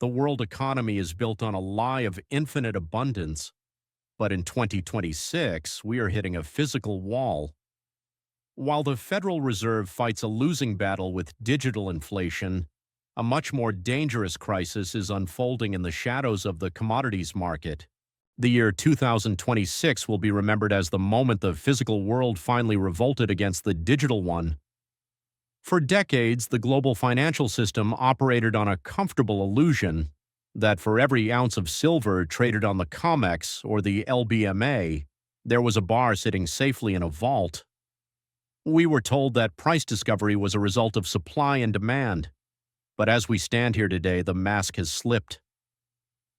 The world economy is built on a lie of infinite abundance, but in 2026, we are hitting a physical wall. While the Federal Reserve fights a losing battle with digital inflation, a much more dangerous crisis is unfolding in the shadows of the commodities market. The year 2026 will be remembered as the moment the physical world finally revolted against the digital one. For decades, the global financial system operated on a comfortable illusion that for every ounce of silver traded on the COMEX or the LBMA, there was a bar sitting safely in a vault. We were told that price discovery was a result of supply and demand, but as we stand here today, the mask has slipped.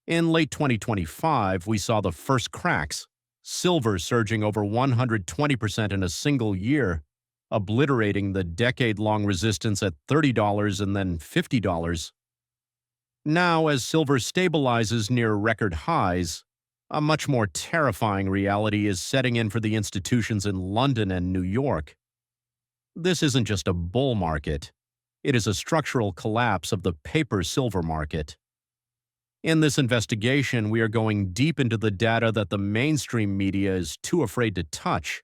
In late 2025, we saw the first cracks, silver surging over 120% in a single year, obliterating the decade-long resistance at $30 and then $50. Now, as silver stabilizes near record highs, a much more terrifying reality is setting in for the institutions in London and New York. This isn't just a bull market. It is a structural collapse of the paper silver market. In this investigation, we are going deep into the data that the mainstream media is too afraid to touch.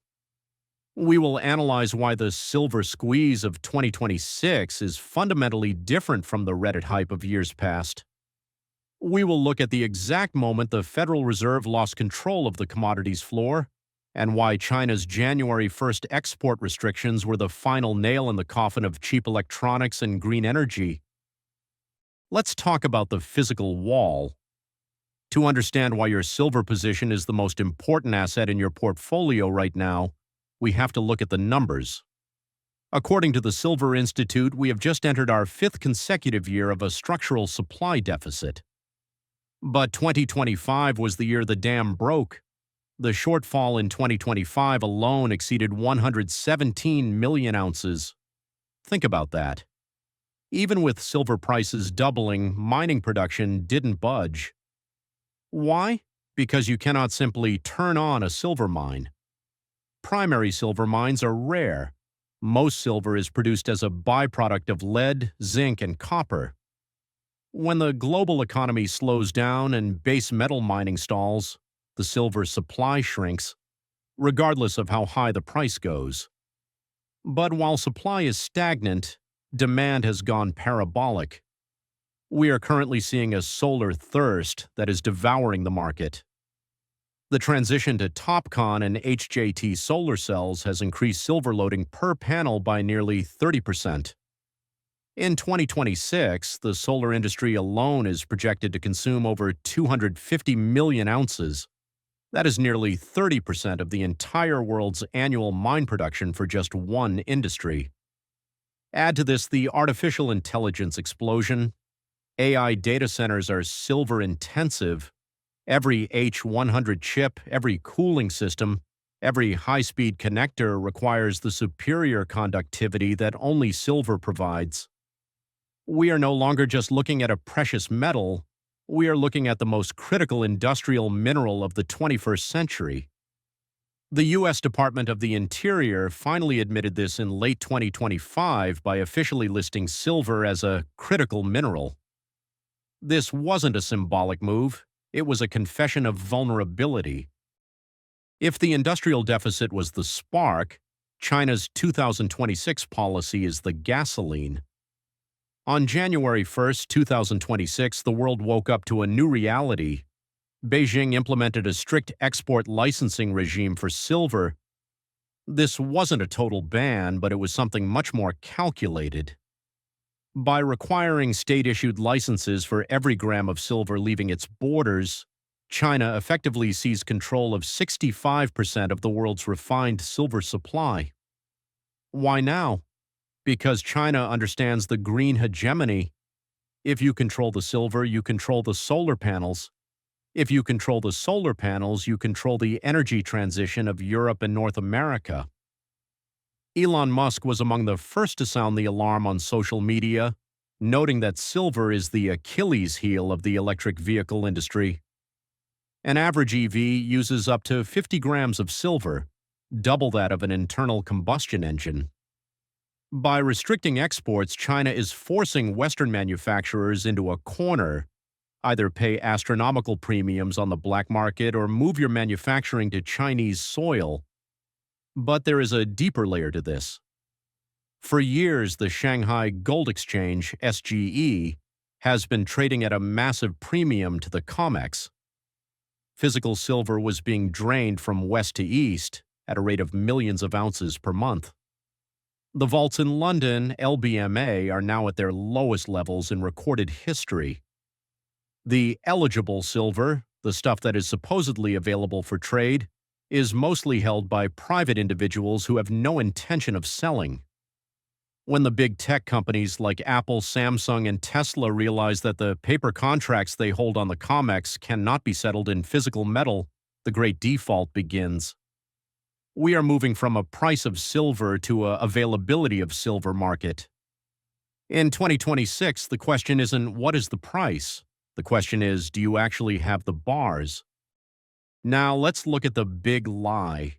We will analyze why the silver squeeze of 2026 is fundamentally different from the Reddit hype of years past. We will look at the exact moment the Federal Reserve lost control of the commodities floor and why China's January 1st export restrictions were the final nail in the coffin of cheap electronics and green energy. Let's talk about the physical wall. To understand why your silver position is the most important asset in your portfolio right now, we have to look at the numbers. According to the Silver Institute, we have just entered our fifth consecutive year of a structural supply deficit. But 2025 was the year the dam broke. The shortfall in 2025 alone exceeded 117 million ounces. Think about that. Even with silver prices doubling, mining production didn't budge. Why? Because you cannot simply turn on a silver mine. Primary silver mines are rare. Most silver is produced as a byproduct of lead, zinc, and copper. When the global economy slows down and base metal mining stalls, the silver supply shrinks, regardless of how high the price goes. But while supply is stagnant, demand has gone parabolic. We are currently seeing a solar thirst that is devouring the market. The transition to TOPCon and HJT solar cells has increased silver loading per panel by nearly 30%. In 2026, the solar industry alone is projected to consume over 250 million ounces. That is nearly 30% of the entire world's annual mine production for just one industry. Add to this the artificial intelligence explosion. AI data centers are silver intensive. Every H100 chip, every cooling system, every high-speed connector requires the superior conductivity that only silver provides. We are no longer just looking at a precious metal, we are looking at the most critical industrial mineral of the 21st century. The U.S. Department of the Interior finally admitted this in late 2025 by officially listing silver as a critical mineral. This wasn't a symbolic move. It was a confession of vulnerability. If the industrial deficit was the spark, China's 2026 policy is the gasoline. On January 1, 2026, the world woke up to a new reality. Beijing implemented a strict export licensing regime for silver. This wasn't a total ban, but it was something much more calculated. By requiring state-issued licenses for every gram of silver leaving its borders, China effectively seized control of 65% of the world's refined silver supply. Why now? Because China understands the green hegemony. If you control the silver, you control the solar panels. If you control the solar panels, you control the energy transition of Europe and North America. Elon Musk was among the first to sound the alarm on social media, noting that silver is the Achilles heel of the electric vehicle industry. An average EV uses up to 50 grams of silver, double that of an internal combustion engine. By restricting exports, China is forcing Western manufacturers into a corner Either pay astronomical premiums on the black market or move your manufacturing to Chinese soil. But there is a deeper layer to this. For years, the Shanghai Gold Exchange, SGE, has been trading at a massive premium to the COMEX. Physical silver was being drained from west to east at a rate of millions of ounces per month. The vaults in London, LBMA, are now at their lowest levels in recorded history. The eligible silver, the stuff that is supposedly available for trade, is mostly held by private individuals who have no intention of selling. When the big tech companies like Apple, Samsung, and Tesla realize that the paper contracts they hold on the COMEX cannot be settled in physical metal, the great default begins. We are moving from a price of silver to a availability of silver market. In 2026, the question isn't what is the price? The question is, do you actually have the bars? Now let's look at the big lie.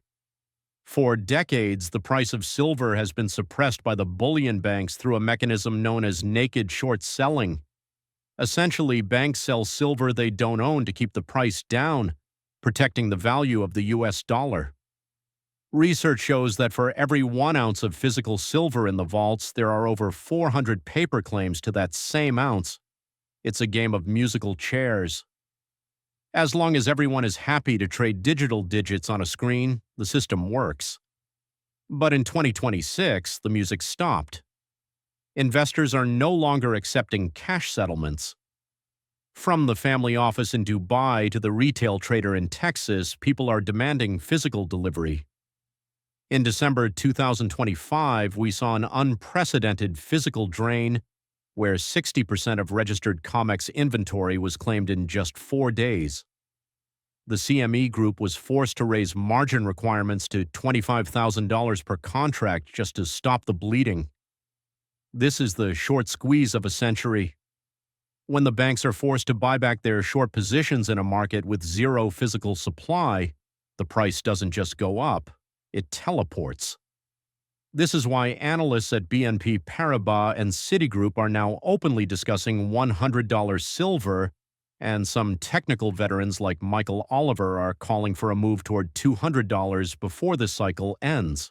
For decades, the price of silver has been suppressed by the bullion banks through a mechanism known as naked short selling. Essentially, banks sell silver they don't own to keep the price down, protecting the value of the US dollar. Research shows that for every 1 ounce of physical silver in the vaults, there are over 400 paper claims to that same ounce. It's a game of musical chairs. As long as everyone is happy to trade digital digits on a screen, the system works. But in 2026, the music stopped. Investors are no longer accepting cash settlements. From the family office in Dubai to the retail trader in Texas, people are demanding physical delivery. In December 2025, we saw an unprecedented physical drain where 60% of registered COMEX inventory was claimed in just 4 days. The CME Group was forced to raise margin requirements to $25,000 per contract just to stop the bleeding. This is the short squeeze of a century. When the banks are forced to buy back their short positions in a market with zero physical supply, the price doesn't just go up, it teleports. This is why analysts at BNP Paribas and Citigroup are now openly discussing $100 silver, and some technical veterans like Michael Oliver are calling for a move toward $200 before this cycle ends.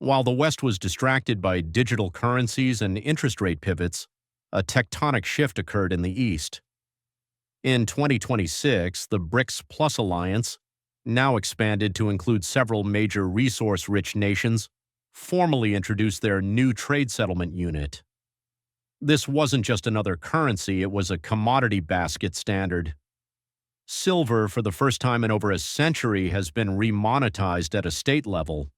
While the West was distracted by digital currencies and interest rate pivots, a tectonic shift occurred in the East. In 2026, the BRICS Plus alliance, now expanded to include several major resource-rich nations, formally introduced their new trade settlement unit. This wasn't just another currency, it was a commodity basket standard. Silver, for the first time in over a century, has been remonetized at a state level.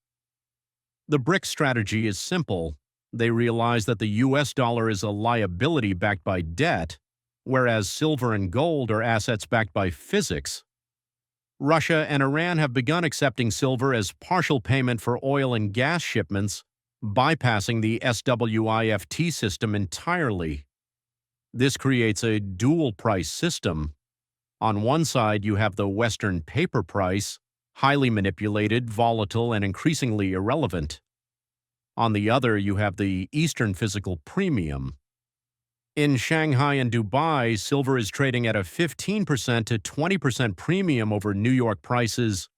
The BRICS strategy is simple. They realize that the US dollar is a liability backed by debt, whereas silver and gold are assets backed by physics. Russia and Iran have begun accepting silver as partial payment for oil and gas shipments, bypassing the SWIFT system entirely. This creates a dual price system. On one side, you have the Western paper price, highly manipulated, volatile, and increasingly irrelevant. On the other, you have the Eastern physical premium. In Shanghai and Dubai, silver is trading at a 15% to 20% premium over New York prices.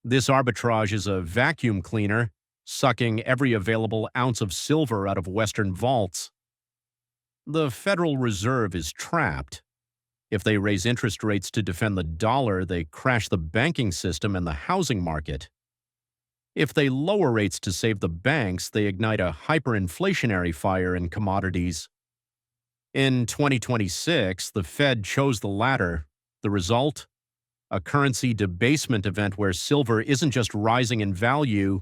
This arbitrage is a vacuum cleaner, sucking every available ounce of silver out of Western vaults. The Federal Reserve is trapped. If they raise interest rates to defend the dollar, they crash the banking system and the housing market. If they lower rates to save the banks, they ignite a hyperinflationary fire in commodities. In 2026, the Fed chose the latter. The result? A currency debasement event where silver isn't just rising in value,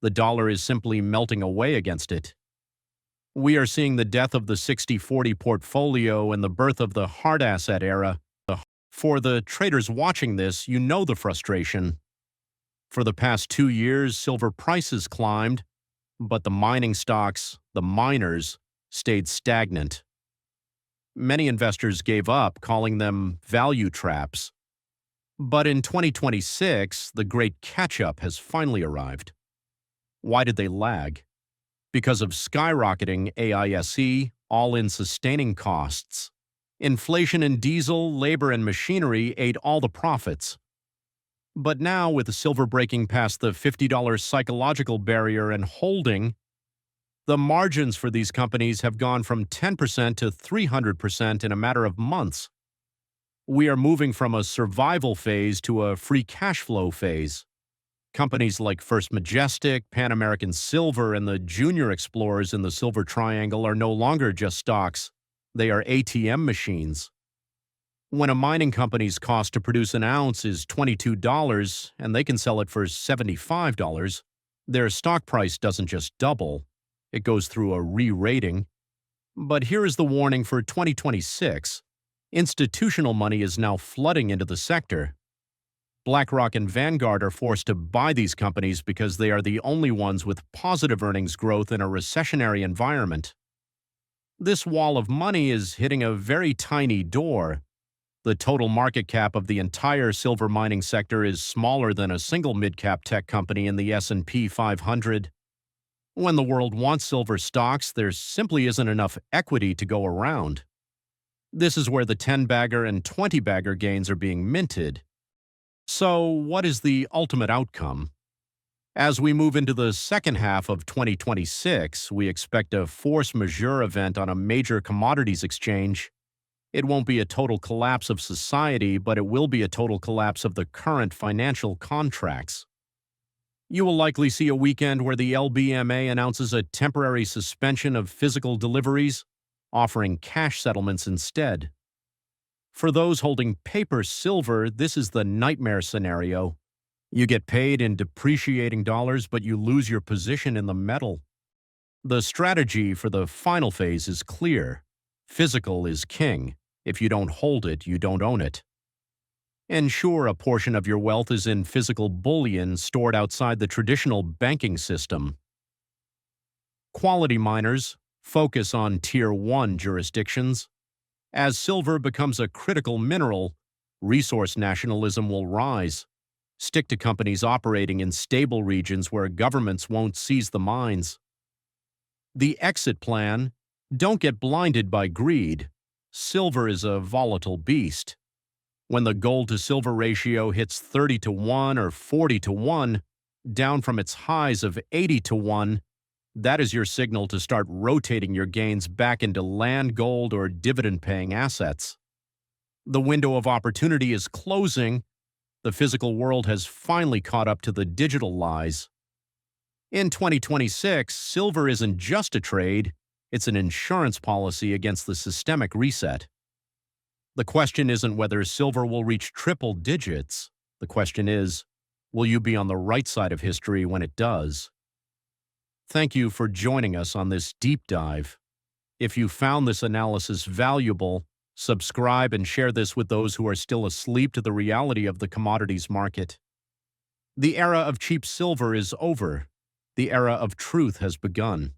the dollar is simply melting away against it. We are seeing the death of the 60-40 portfolio and the birth of the hard asset era. For the traders watching this, you know the frustration. For the past 2 years, silver prices climbed, but the mining stocks, the miners, stayed stagnant. Many investors gave up, calling them value traps. But in 2026, the great catch-up has finally arrived. Why did they lag? Because of skyrocketing AISE, all-in sustaining costs. Inflation in diesel, labor, and machinery ate all the profits. But now, with the silver breaking past the $50 psychological barrier and holding, the margins for these companies have gone from 10% to 300% in a matter of months. We are moving from a survival phase to a free cash flow phase. Companies like First Majestic, Pan American Silver, and the junior explorers in the Silver Triangle are no longer just stocks. They are ATM machines. When a mining company's cost to produce an ounce is $22 and they can sell it for $75, their stock price doesn't just double. It goes through a re-rating. But here is the warning for 2026. Institutional money is now flooding into the sector. BlackRock and Vanguard are forced to buy these companies because they are the only ones with positive earnings growth in a recessionary environment. This wall of money is hitting a very tiny door. The total market cap of the entire silver mining sector is smaller than a single mid-cap tech company in the S&P 500. When the world wants silver stocks, there simply isn't enough equity to go around. This is where the 10-bagger and 20-bagger gains are being minted. So, what is the ultimate outcome? As we move into the second half of 2026, we expect a force majeure event on a major commodities exchange. It won't be a total collapse of society, but it will be a total collapse of the current financial contracts. You will likely see a weekend where the LBMA announces a temporary suspension of physical deliveries, offering cash settlements instead. For those holding paper silver, this is the nightmare scenario. You get paid in depreciating dollars, but you lose your position in the metal. The strategy for the final phase is clear. Physical is king. If you don't hold it, you don't own it. Ensure a portion of your wealth is in physical bullion stored outside the traditional banking system. Quality miners focus on Tier 1 jurisdictions. As silver becomes a critical mineral, resource nationalism will rise. Stick to companies operating in stable regions where governments won't seize the mines. The exit plan: don't get blinded by greed. Silver is a volatile beast. When the gold-to-silver ratio hits 30-1 or 40-1, down from its highs of 80-1, that is your signal to start rotating your gains back into land, gold, or dividend-paying assets. The window of opportunity is closing. The physical world has finally caught up to the digital lies. In 2026, silver isn't just a trade, it's an insurance policy against the systemic reset. The question isn't whether silver will reach triple digits. The question is, will you be on the right side of history when it does? Thank you for joining us on this deep dive. If you found this analysis valuable, subscribe and share this with those who are still asleep to the reality of the commodities market. The era of cheap silver is over. The era of truth has begun.